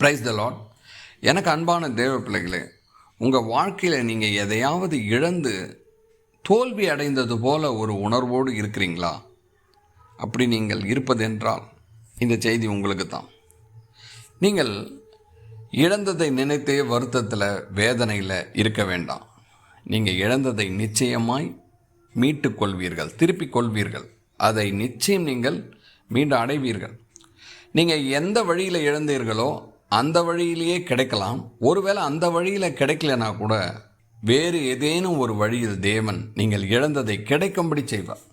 Praise the Lord. எனக்கு அன்பான தேவ பிள்ளைகளே, உங்கள் வாழ்க்கையில் நீங்கள் எதையாவது இழந்து தோல்வி அடைந்தது போல ஒரு உணர்வோடு இருக்கிறீங்களா? அப்படி நீங்கள் இருப்பதென்றால் இந்த செய்தி உங்களுக்கு தான். நீங்கள் இழந்ததை நினைத்தே வருத்தத்தில் வேதனையில் இருக்க வேண்டாம். நீங்கள் இழந்ததை நிச்சயமாய் மீட்டு கொள்வீர்கள், திருப்பிக் கொள்வீர்கள். அதை நிச்சயம் நீங்கள் மீண்டும் அடைவீர்கள். நீங்கள் எந்த வழியில் இழந்தீர்களோ அந்த வழியிலேயே கிடைக்கலாம். ஒருவேளை அந்த வழியில் கிடைக்கலனா கூட வேறு ஏதேனும் ஒரு வழியில் தேவன் நீங்கள் இழந்ததை கிடைக்கும்படி செய்வார்.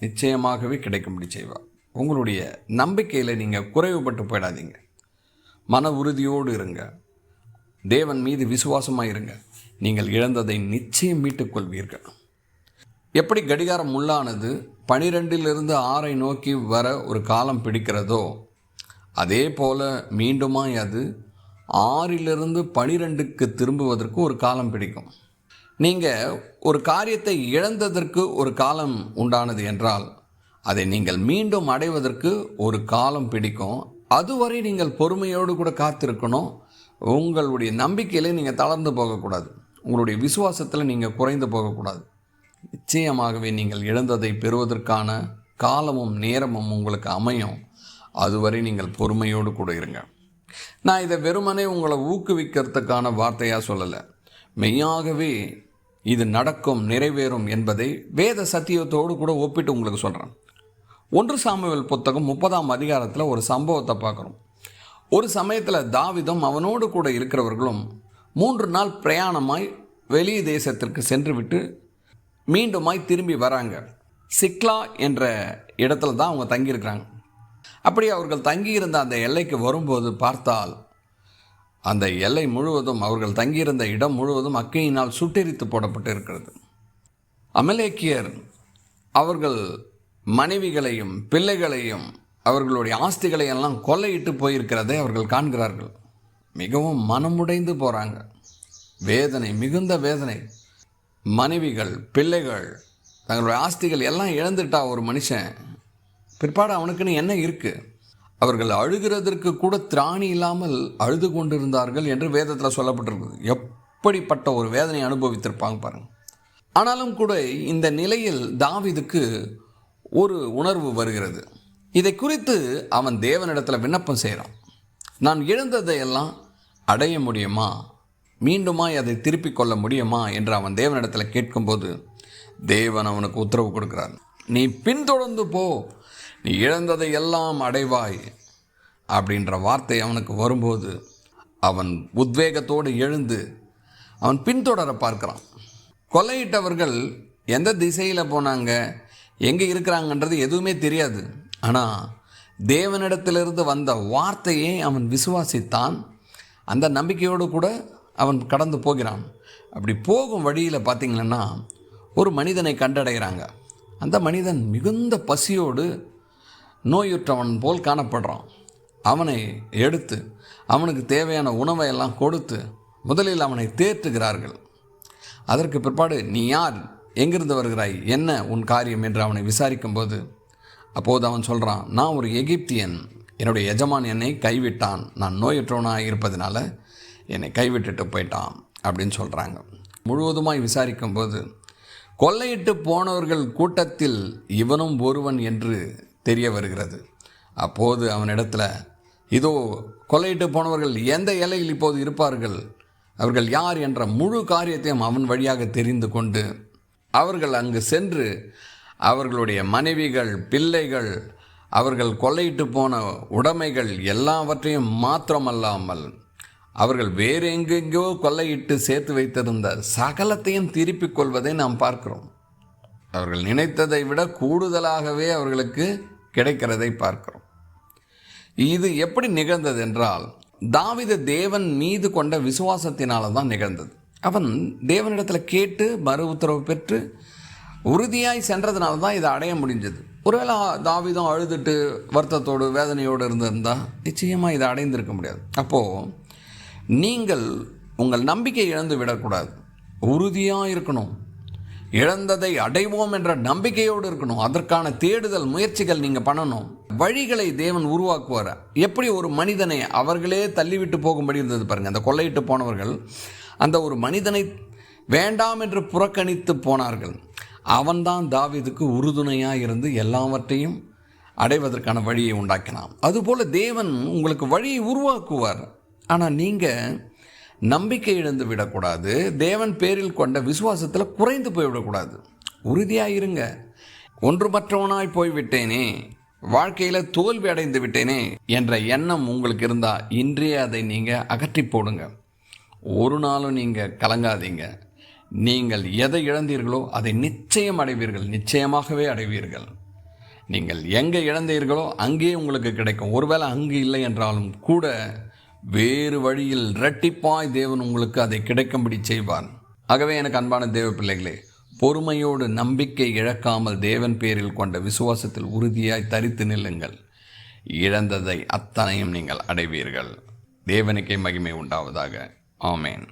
நிச்சயமாகவே கிடைக்கும்படி செய்வார். உங்களுடைய நம்பிக்கையில் நீங்கள் குறைவுபட்டு போயிடாதீங்க. மன உறுதியோடு இருங்க. தேவன் மீது விசுவாசமாக இருங்க. நீங்கள் இழந்ததை நிச்சயம் மீட்டுக்கொள்வீர்கள். எப்படி கடிகாரம் முள்ளானது 12லிருந்து 6 நோக்கி வர ஒரு காலம் பிடிக்கிறதோ, அதே போல் மீண்டுமாய் அது 6லிருந்து 12க்கு திரும்புவதற்கு ஒரு காலம் பிடிக்கும். நீங்கள் ஒரு காரியத்தை இழந்ததற்கு ஒரு காலம் உண்டானது என்றால் அதை நீங்கள் மீண்டும் அடைவதற்கு ஒரு காலம் பிடிக்கும். அதுவரை நீங்கள் பொறுமையோடு கூட காத்திருக்கணும். உங்களுடைய நம்பிக்கையில் நீங்கள் தளர்ந்து போகக்கூடாது. உங்களுடைய விசுவாசத்தில் நீங்கள் குறைந்து போகக்கூடாது. நிச்சயமாகவே நீங்கள் இழந்ததை பெறுவதற்கான காலமும் நேரமும் உங்களுக்கு அமையும். அதுவரை நீங்கள் பொறுமையோடு கூட இருங்க. நான் இதை வெறுமனே உங்களை ஊக்குவிக்கிறதுக்கான வார்த்தையாக சொல்லலை. மெய்யாகவே இது நடக்கும், நிறைவேறும் என்பதை வேத சத்தியத்தோடு கூட ஒப்பிட்டு உங்களுக்கு சொல்கிறேன். 1 சாமுவேல் புத்தகம் 30ஆம் அதிகாரத்தில் ஒரு சம்பவத்தை பார்க்குறோம். ஒரு சமயத்தில் தாவீதும் அவனோடு கூட இருக்கிறவர்களும் 3 நாள் பிரயாணமாய் வெளி தேசத்திற்கு சென்று விட்டு மீண்டுமாய் திரும்பி வராங்க. சிக்லா என்ற இடத்துல தான் அவங்க தங்கியிருக்கிறாங்க. அப்படி அவர்கள் தங்கியிருந்த அந்த எல்லைக்கு வரும்போது பார்த்தால் அந்த எல்லை முழுவதும், அவர்கள் தங்கியிருந்த இடம் முழுவதும் அக்கினியினால் சுட்டெரித்து போடப்பட்டு இருக்கிறது. அமலேக்கியர் அவர்கள் மனைவிகளையும் பிள்ளைகளையும் அவர்களுடைய ஆஸ்திகளையெல்லாம் கொள்ளையிட்டு போயிருக்கிறதை அவர்கள் காண்கிறார்கள். மிகவும் மனமுடைந்து போகிறாங்க. வேதனை, மிகுந்த வேதனை. மனைவிகள், பிள்ளைகள், தங்களுடைய ஆஸ்திகள் எல்லாம் இழந்துட்டா ஒரு மனுஷன், பிற்பாடு அவனுக்குன்னு என்ன இருக்குது? அவர்கள் அழுகிறதற்கு கூட திராணி இல்லாமல் அழுது கொண்டிருந்தார்கள் என்று வேதத்தில் சொல்லப்பட்டிருக்குது. எப்படிப்பட்ட ஒரு வேதனை அனுபவித்திருப்பாங்க பாருங்கள். ஆனாலும் கூட இந்த நிலையில் தாவீதுக்கு ஒரு உணர்வு வருகிறது. இதை குறித்து அவன் தேவனிடத்தில் விண்ணப்பம் செய்கிறான். நான் இழந்ததையெல்லாம் அடைய முடியுமா? மீண்டுமாய் அதை திருப்பிக் கொள்ள முடியுமா என்று அவன் தேவனிடத்தில் கேட்கும்போது தேவன் அவனுக்கு உத்தரவு கொடுக்கிறார். நீ பின்தொடர்ந்து போ, நீ இழந்ததை எல்லாம் அடைவாய் அப்படின்ற வார்த்தை அவனுக்கு வரும்போது அவன் உத்வேகத்தோடு எழுந்து அவன் பின்தொடர பார்க்கிறான். கொள்ளையிட்டவர்கள் எந்த திசையில் போனாங்க, எங்கே இருக்கிறாங்கன்றது எதுவுமே தெரியாது. ஆனால் தேவனிடத்திலிருந்து வந்த வார்த்தையை அவன் விசுவாசித்தான். அந்த நம்பிக்கையோடு கூட அவன் கடந்து போகிறான். அப்படி போகும் வழியில் பார்த்திங்கன்னா ஒரு மனிதனை கண்டடைகிறாங்க. அந்த மனிதன் மிகுந்த பசியோடு நோயுற்றவன் போல் காணப்படுறான். அவனை எடுத்து அவனுக்கு தேவையான உணவை எல்லாம் கொடுத்து முதலில் அவனை தேற்றுகிறார்கள். அதற்கு பிற்பாடு நீ யார், எங்கிருந்து வருகிறாய், என்ன உன் காரியம் என்று அவனை விசாரிக்கும்போது அப்போது அவன் சொல்கிறான், நான் ஒரு எகிப்தியன், என்னுடைய எஜமான் என்னை கைவிட்டான், நான் நோயுற்றவனாக இருப்பதனால என்னை கைவிட்டுட்டு போயிட்டான் அப்படின்னு சொல்கிறாங்க. முழுவதுமாய் விசாரிக்கும்போது கொள்ளையிட்டு போனவர்கள் கூட்டத்தில் இவனும் ஒருவன் என்று தெரிய வருகிறது. அப்போது அவனிடத்தில், இதோ கொள்ளையிட்டு போனவர்கள் எந்த எல்லையில் இப்போது இருப்பார்கள், அவர்கள் யார் என்ற முழு காரியத்தையும் அவன் வழியாக தெரிந்து கொண்டு அவர்கள் அங்கு சென்று அவர்களுடைய மனைவிகள், பிள்ளைகள், அவர்கள் கொள்ளையிட்டு போன உடைமைகள் எல்லாவற்றையும் மாத்திரமல்லாமல் அவர்கள் வேறு எங்கெங்கோ கொள்ளையிட்டு சேர்த்து வைத்திருந்த சகலத்தையும் திருப்பிக் கொள்வதை நாம் பார்க்கிறோம். அவர்கள் நினைத்ததை விட கூடுதலாகவே அவர்களுக்கு கிடைக்கிறதை பார்க்கிறோம். இது எப்படி நிகழ்ந்தது என்றால், தாவீது தேவன் மீது கொண்ட விசுவாசத்தினால தான் நிகழ்ந்தது. அவன் தேவனிடத்தில் கேட்டு மறு உத்தரவு பெற்று உறுதியாய் சென்றதுனால தான் இதை அடைய முடிஞ்சது. ஒருவேளை தாவீதும் அழுதுட்டு வருத்தத்தோடு வேதனையோடு இருந்திருந்தால் நிச்சயமாக இதை அடைந்திருக்க முடியாது. அப்போது நீங்கள் உங்கள் நம்பிக்கை இழந்து விடக்கூடாது. உறுதியாக இருக்கணும். இழந்ததை அடைவோம் என்ற நம்பிக்கையோடு இருக்கணும். அதற்கான தேடுதல் முயற்சிகள் நீங்கள் பண்ணணும். வழிகளை தேவன் உருவாக்குவார். எப்படி ஒரு மனிதனை அவர்களே தள்ளிவிட்டு போகும்படி இருந்தது பாருங்கள். அந்த கொள்ளையிட்டு போனவர்கள் அந்த ஒரு மனிதனை வேண்டாம் என்று புறக்கணித்து போனார்கள். அவன்தான் தாவீதுக்கு உறுதுணையாக இருந்து எல்லாவற்றையும் அடைவதற்கான வழியை உண்டாக்கினான். அதுபோல் தேவன் உங்களுக்கு வழியை உருவாக்குவார். ஆனால் நீங்கள் நம்பிக்கை இழந்து விடக்கூடாது. தேவன் பேரில் கொண்ட விசுவாசத்தில் குறைந்து போய்விடக்கூடாது. உறுதியாக இருங்க. ஒன்றுமற்றவனாய் போய்விட்டேனே, வாழ்க்கையில் தோல்வி அடைந்து விட்டேனே என்ற எண்ணம் உங்களுக்கு இருந்தால் இன்றே அதை நீங்கள் அகற்றி போடுங்க. ஒரு நாளும் நீங்கள் கலங்காதீங்க. நீங்கள் எதை இழந்தீர்களோ அதை நிச்சயம் அடைவீர்கள். நிச்சயமாகவே அடைவீர்கள். நீங்கள் எங்கே இழந்தீர்களோ அங்கே உங்களுக்கு கிடைக்கும். ஒருவேளை அங்கு இல்லை என்றாலும் கூட வேறு வழியில் இரட்டிப்பாய் தேவன் உங்களுக்கு அதை கிடைக்கும்படி செய்வார். ஆகவே எனக்கு அன்பான தேவ பிள்ளைகளே, பொறுமையோடு நம்பிக்கை இழக்காமல் தேவன் பேரில் கொண்ட விசுவாசத்தில் உறுதியாய் தரித்து நில்லுங்கள். இழந்ததை அத்தனையும் நீங்கள் அடைவீர்கள். தேவனுக்கே மகிமை உண்டாவதாக. ஆமேன்.